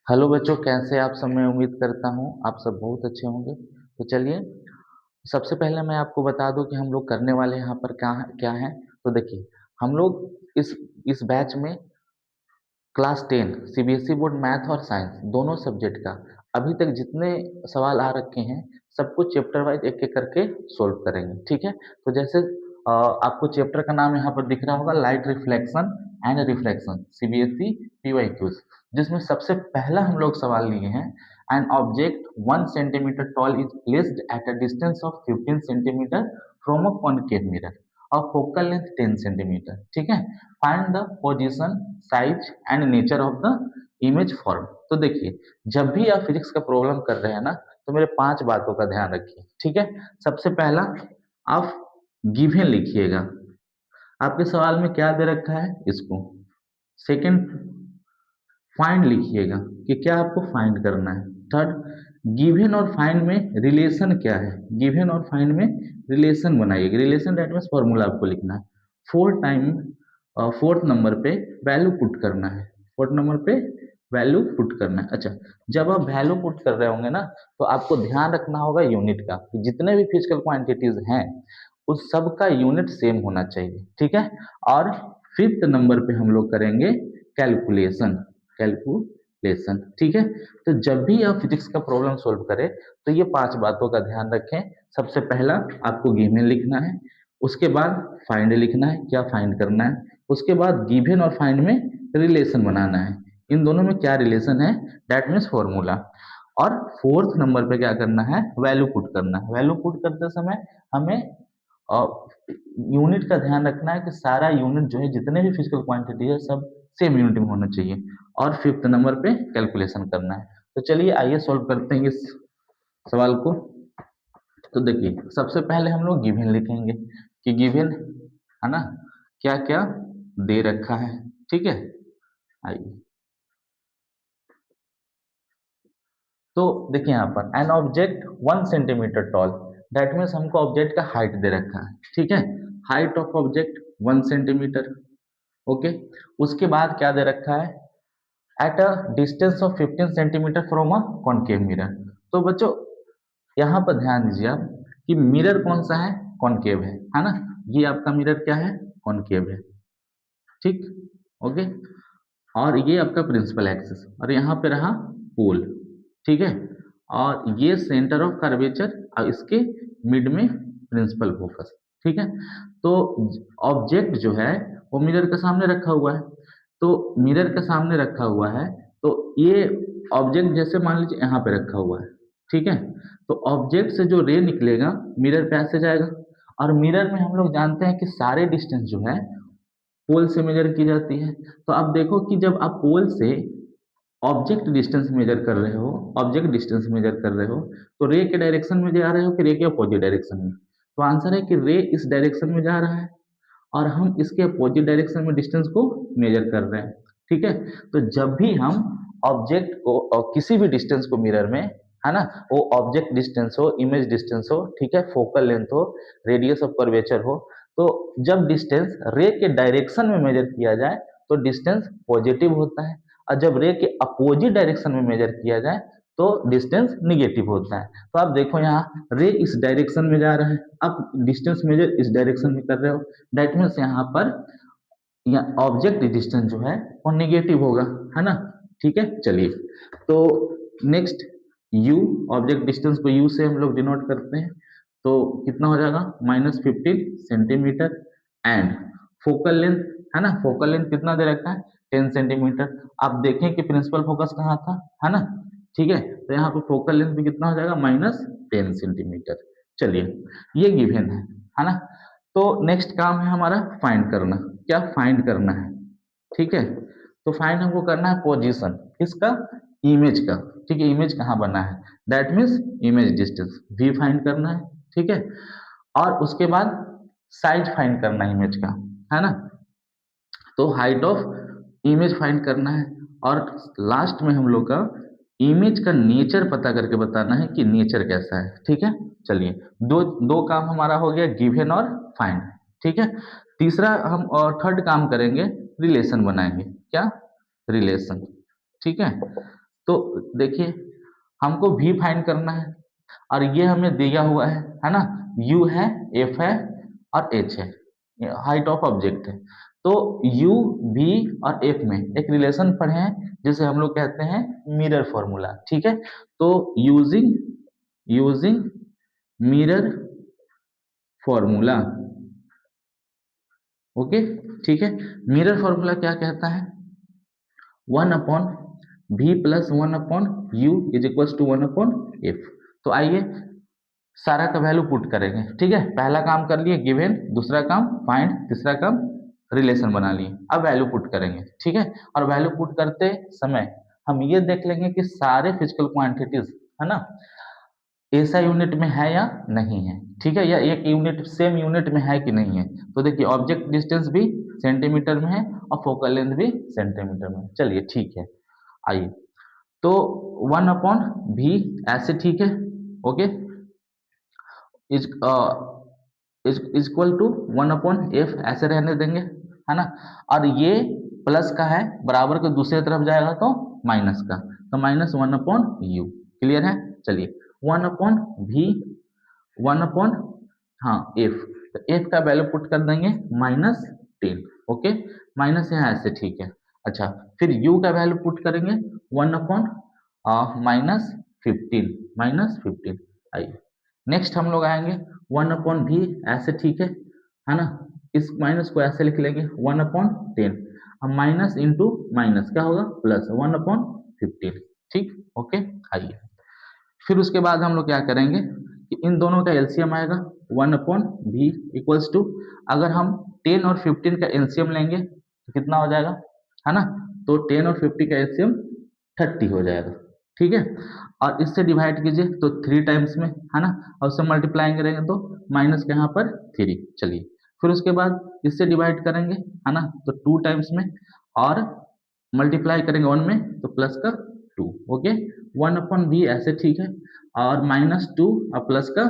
Hello बच्चों, कैसे आप सब? मैं उम्मीद करता हूँ आप सब बहुत अच्छे होंगे। तो चलिए, सबसे पहले मैं आपको बता दूं कि हम लोग करने वाले यहाँ पर क्या क्या है। तो देखिए, हम लोग इस बैच में क्लास 10 सीबीएसई बोर्ड मैथ और साइंस दोनों सब्जेक्ट का अभी तक जितने सवाल आ रखे हैं सबको चैप्टर वाइज एक एक करके सोल्व करेंगे। ठीक है? तो जैसे आपको चैप्टर का नाम यहाँ पर दिख रहा होगा, light reflection and reflection CBSE PYQs, जिसमें सबसे पहला हम लोग सवाल लिए हैं। An object 1 centimetre tall is placed at a distance of 15 centimetre from a concave mirror और फोकल लेंथ 10 सेंटीमीटर। ठीक है? Find the position, size and nature of the image form. तो देखिए, जब भी आप फिजिक्स का प्रॉब्लम कर रहे हैं ना, तो मेरे 5 बातों का ध्यान रखिए। ठीक है? सबसे पहला, आप गिवन लिखिएगा, आपके सवाल में क्या दे रखा है इसको। सेकंड, फाइंड लिखिएगा कि क्या आपको फाइंड करना है। थर्ड, गिवन और फाइंड में रिलेशन क्या है, गिवन और फाइंड में रिलेशन बनाइएगा, रिलेशन दैट मीन्स फॉर्मूला आपको लिखना है। फोर्थ नंबर पे वैल्यू पुट करना है, फोर्थ नंबर पे वैल्यू पुट करना है। अच्छा, जब आप वैल्यू पुट कर रहे होंगे ना, तो आपको ध्यान रखना होगा यूनिट का, कि जितने भी फिजिकल क्वांटिटीज हैं उस सब का यूनिट सेम होना चाहिए। ठीक है? और फिफ्थ नंबर पे हम लोग करेंगे कैलकुलेशन, कैलकुलेशन। ठीक है? तो जब भी आप फिजिक्स का प्रॉब्लम सोल्व करें तो ये 5 बातों का ध्यान रखें। सबसे पहला आपको गिवन लिखना है, उसके बाद फाइंड लिखना है, क्या फाइंड करना है, उसके बाद गिवन और फाइंड में रिलेशन बनाना है, इन दोनों में क्या रिलेशन है, दैट मीन्स फॉर्मूला। और फोर्थ नंबर पे क्या करना है, वैल्यू पुट करना है। वैल्यू पुट करते समय हमें यूनिट का ध्यान रखना है कि सारा यूनिट जो है, जितने भी फिजिकल क्वांटिटी है सब सेम यूनिट में होना चाहिए। और फिफ्थ नंबर पे कैलकुलेशन करना है। तो चलिए आइए सॉल्व करते हैं इस सवाल को। तो देखिए, सबसे पहले हम लोग गिवन लिखेंगे कि गिवन है ना, क्या क्या दे रखा है। ठीक है? आइए, तो देखिए यहाँ पर an object 1 centimetre toll, that means हमको ऑब्जेक्ट का हाइट दे रखा है। ठीक है? Height of object 1 centimetre. Okay, उसके बाद क्या दे रखा है, at a distance of 15 centimetre from a concave mirror. तो बच्चों, यहाँ पर ध्यान दीजिए आप कि मिरर कौन सा है, कॉनकेव है ना। ये आपका मिरर क्या है, कॉनकेव है। ठीक? ओके, और ये आपका प्रिंसिपल एक्सिस, और यहाँ पे रहा पोल। ठीक है? और ये सेंटर ऑफ कर्वेचर और इसके मिड में प्रिंसिपल फोकस। ठीक है? तो ऑब्जेक्ट जो है वो मिरर के सामने रखा हुआ है। तो मिरर के सामने रखा हुआ है, तो ये ऑब्जेक्ट जैसे मान लीजिए यहाँ पे रखा हुआ है। ठीक है? तो ऑब्जेक्ट से जो रे निकलेगा मिरर पे ऐसे जाएगा। और मिरर में हम लोग जानते हैं कि सारे डिस्टेंस जो है पोल से मेजर की जाती है। तो आप देखो कि जब आप पोल से ऑब्जेक्ट डिस्टेंस मेजर कर रहे हो, ऑब्जेक्ट डिस्टेंस मेजर कर रहे हो, तो रे के डायरेक्शन में जा रहे हो कि रे के अपोजिट डायरेक्शन में? तो आंसर है कि रे इस डायरेक्शन में जा रहा है और हम इसके अपोजिट डायरेक्शन में डिस्टेंस को मेजर कर रहे हैं। ठीक है? तो जब भी हम ऑब्जेक्ट को और किसी भी डिस्टेंस को मिरर में, है ना, वो ऑब्जेक्ट डिस्टेंस हो, इमेज डिस्टेंस हो, ठीक है, फोकल लेंथ हो, रेडियस ऑफ कर्वेचर हो, तो जब डिस्टेंस रे के डायरेक्शन में मेजर किया जाए तो डिस्टेंस पॉजिटिव होता है, और जब रे के अपोजिट डायरेक्शन में मेजर किया जाए तो डिस्टेंस निगेटिव होता है। तो आप देखो यहाँ रे इस डायरेक्शन में जा रहा है, आप डिस्टेंस मेजर इस डायरेक्शन में कर रहे हो, दैट मीन्स यहाँ पर या ऑब्जेक्ट डिस्टेंस जो है वो निगेटिव होगा, है ना। ठीक है? चलिए, तो नेक्स्ट, u, ऑब्जेक्ट डिस्टेंस को u से हम लोग डिनोट करते हैं, तो कितना हो जाएगा, -15 सेंटीमीटर। एंड फोकल लेंथ, है ना, फोकल लेंथ कितना दे रखा है, 10 सेंटीमीटर। आप देखें कि प्रिंसिपल फोकस कहाँ था, है ना। ठीक है? तो यहाँ पे फोकल लेंथ भी कितना हो जाएगा, -10 सेंटीमीटर। चलिए, ये गिवन है ना। तो नेक्स्ट काम है हमारा फाइंड करना। क्या फाइंड करना है? ठीक है? तो फाइंड हमको करना है पोजीशन किसका, इमेज का। ठीक है? इमेज कहाँ बना है, that means image distance v find करना है। ठीक है? और उसके बाद साइज फाइंड करना है इमेज का, है ना। तो हाइट ऑफ इमेज फाइंड करना है, और लास्ट में हम लोग का इमेज का नेचर पता करके बताना है कि नेचर कैसा है। ठीक है? चलिए, दो दो काम हमारा हो गया, गिवन और फाइंड। ठीक है? तीसरा हम और थर्ड काम करेंगे, रिलेशन बनाएंगे। क्या? रिलेशन। ठीक है? तो देखिए हमको v फाइंड करना है और ये हमें दिया हुआ है ना, u है, f है और h है, हाइट ऑफ ऑब्जेक्ट है। तो u, v और f में एक रिलेशन पढ़े हैं जिसे हम लोग कहते हैं मिरर फॉर्मूला, ठीक है। तो using using mirror formula, okay, ठीक है। मिरर फॉर्मूला क्या कहता है, 1/v plus 1/u is equal to 1/f। तो आइए सारा का वैल्यू पुट करेंगे, ठीक है। पहला काम कर लिए गिवन, दूसरा काम फाइंड, तीसरा काम रिलेशन बना लिए। अब वैल्यू पुट करेंगे, ठीक है। और वैल्यू पुट करते समय हम ये देख लेंगे कि सारे फिजिकल क्वांटिटीज है ना ऐसा यूनिट में है या नहीं है, ठीक है, या एक यूनिट सेम यूनिट में है कि नहीं है। तो देखिए ऑब्जेक्ट डिस्टेंस भी सेंटीमीटर में है और फोकल लेंथ भी सेंटीमीटर में है। चलिए ठीक है, आइए तो 1/v ऐसे, ठीक है, okay, is is equal to 1/f ऐसे रहने देंगे, है ना। और ये प्लस का है, बराबर के दूसरी तरफ जाएगा तो माइनस का, तो -1/u, क्लियर है। चलिए 1/v 1/, हाँ, f, तो f का वैल्यू पुट कर देंगे -10, ओके, माइनस यहाँ ऐसे, ठीक है। अच्छा, फिर u का वैल्यू पुट करेंगे 1/-15, -15। आइए नेक्स्ट हम लोग आएंगे 1/v ऐसे, ठीक है ना। इस माइनस को ऐसे लिख लेंगे 1/10, अब माइनस इंटू माइनस क्या होगा, प्लस 1/15, ठीक, ओके। आइए फिर उसके बाद हम लोग क्या करेंगे कि इन दोनों का एलसीएम आएगा 1/v इक्वल्स टू, अगर हम 10 और 15 का एलसीएम लेंगे तो कितना हो जाएगा, है ना। तो 10 और 50 का एलसीएम 30 हो जाएगा, ठीक है। और इससे डिवाइड कीजिए तो 3 टाइम्स में, है ना, और उससे मल्टीप्लाई करेंगे तो माइनस के यहाँ पर 3। चलिए फिर उसके बाद इससे डिवाइड करेंगे, है ना, तो 2 टाइम्स में, और मल्टीप्लाई करेंगे 1 में तो प्लस का 2, ओके। 1/v ऐसे, ठीक है, और -2 और प्लस का,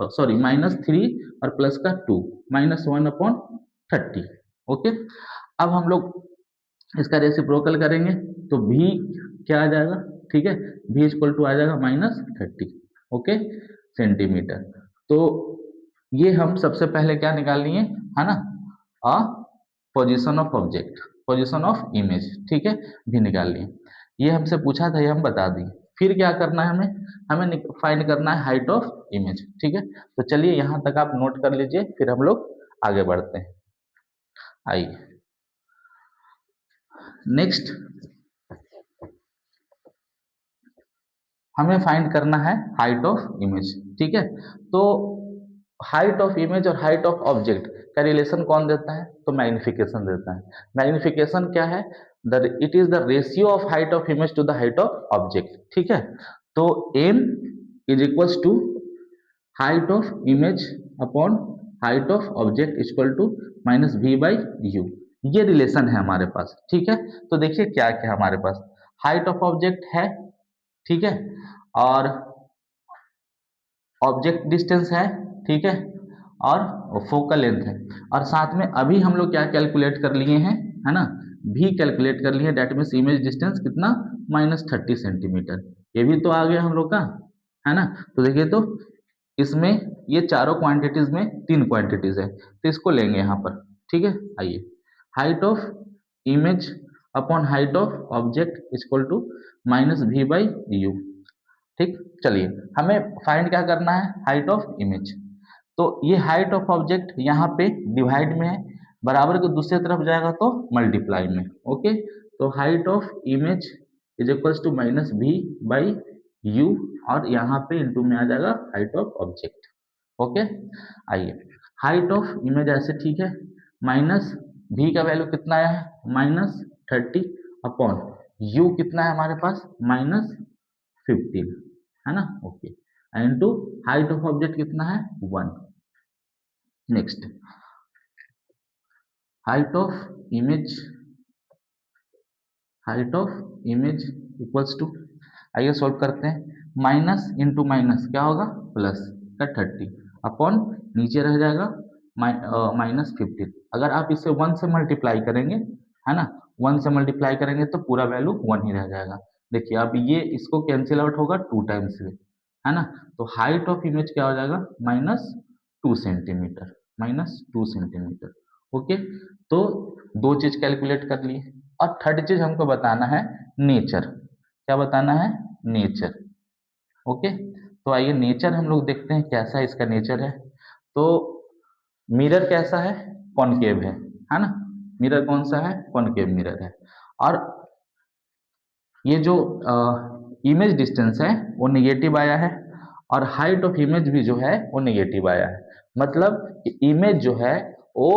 सॉरी, -3 और प्लस का 2, -1/30, ओके। अब हम लोग इसका रेसिप्रोकल करेंगे तो v क्या आ जाएगा, ठीक है, v इक्वल टू आ जाएगा -30, ओके, सेंटीमीटर। तो ये हम सबसे पहले क्या निकाल लिए, है ना, a position of object, position of image, ठीक है, भी निकाल लिए। ये हमसे पूछा था, ये हम बता दिए। फिर क्या करना है हमें, हमें फाइंड करना है हाइट ऑफ इमेज, ठीक है। तो चलिए यहाँ तक आप नोट कर लीजिए, फिर हम लोग आगे बढ़ते हैं। आइए नेक्स्ट हमें फाइंड करना है हाइट ऑफ इमेज, ठीक है। तो हाइट ऑफ इमेज और हाइट ऑफ ऑब्जेक्ट का रिलेशन कौन देता है, तो मैग्निफिकेशन देता है। मैग्निफिकेशन क्या है, it is the ratio of height of image to the height of object, ठीक है। तो m is equals to height of image upon height of object equal to -v/u, ये रिलेशन है हमारे पास, ठीक है। तो देखिए क्या क्या हमारे पास, हाइट ऑफ ऑब्जेक्ट है, ठीक है, और ऑब्जेक्ट डिस्टेंस है, ठीक है, और फोकल लेंथ है। और साथ में अभी हम लोग क्या कैलकुलेट कर लिए हैं, है ना, भी कैलकुलेट कर लिए, डेट मीन्स इमेज डिस्टेंस कितना, -30 सेंटीमीटर। ये भी तो आ गया हम लोग का, है ना। तो देखिए तो इसमें ये चारों क्वांटिटीज में 3 क्वांटिटीज है, तो इसको लेंगे यहाँ पर, ठीक है। आइए height of image upon height of object equal to -v/u, ठीक। चलिए हमें फाइंड क्या करना है, हाइट ऑफ इमेज। तो ये हाइट ऑफ ऑब्जेक्ट यहाँ पे डिवाइड में है, बराबर के दूसरी तरफ जाएगा तो मल्टीप्लाई में, ओके। तो height of image is equals to -v/u, और यहाँ पे इंटू में आ जाएगा हाइट ऑफ ऑब्जेक्ट, ओके। आइए हाइट ऑफ इमेज ऐसे, ठीक है, माइनस v का वैल्यू कितना आया है, -30 अपॉन u कितना है हमारे पास, -15, है ना, okay, into height of object कितना है, 1। Next height of image, height of image equals to, आइए सॉल्व करते हैं, माइनस इंटू माइनस क्या होगा, प्लस का 30 अपॉन नीचे रह जाएगा -15। अगर आप इसे 1 से मल्टीप्लाई करेंगे, है ना, 1 से मल्टीप्लाई करेंगे तो पूरा वैल्यू 1 ही रह जाएगा। देखिए अब ये इसको कैंसिल आउट होगा 2 टाइम्स से, है ना? तो हाइट ऑफ इमेज क्या हो जाएगा? -2 सेंटीमीटर, -2 सेंटीमीटर। ओके, तो दो चीज कैलकुलेट कर लिए। और थर्ड चीज हमको बताना है नेचर। क्या बताना है? नेचर। ओके, तो आइए नेचर हम लोग देखते हैं कैसा इसका नेचर है। तो मिरर कैसा है? कॉनकेव है ना? मिरर कौन सा है? कॉनकेव मिरर है। और ये जो इमेज डिस्टेंस है वो नेगेटिव आया है, और हाइट ऑफ इमेज भी जो है वो नेगेटिव आया है। मतलब कि इमेज जो है वो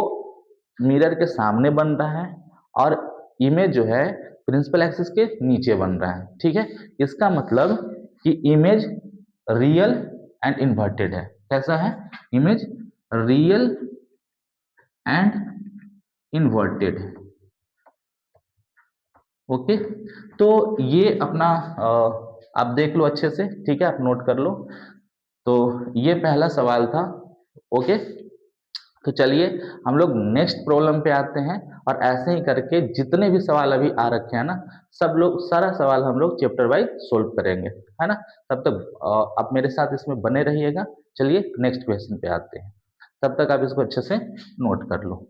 मिरर के सामने बन रहा है, और इमेज जो है प्रिंसिपल एक्सिस के नीचे बन रहा है। ठीक है, इसका मतलब कि इमेज रियल एंड इन्वर्टेड है। कैसा है? इमेज रियल एंड इन्वर्टेड है। ओके, तो ये अपना आप देख लो अच्छे से, ठीक है, आप नोट कर लो। तो ये पहला सवाल था। ओके, तो चलिए हम लोग नेक्स्ट प्रॉब्लम पे आते हैं, और ऐसे ही करके जितने भी सवाल अभी आ रखे हैं ना, सब लोग सारा सवाल हम लोग चैप्टर वाइज सोल्व करेंगे, है ना? तब तक आप मेरे साथ इसमें बने रहिएगा। चलिए नेक्स्ट क्वेश्चन पे आते हैं, तब तक आप इसको अच्छे से नोट कर लो।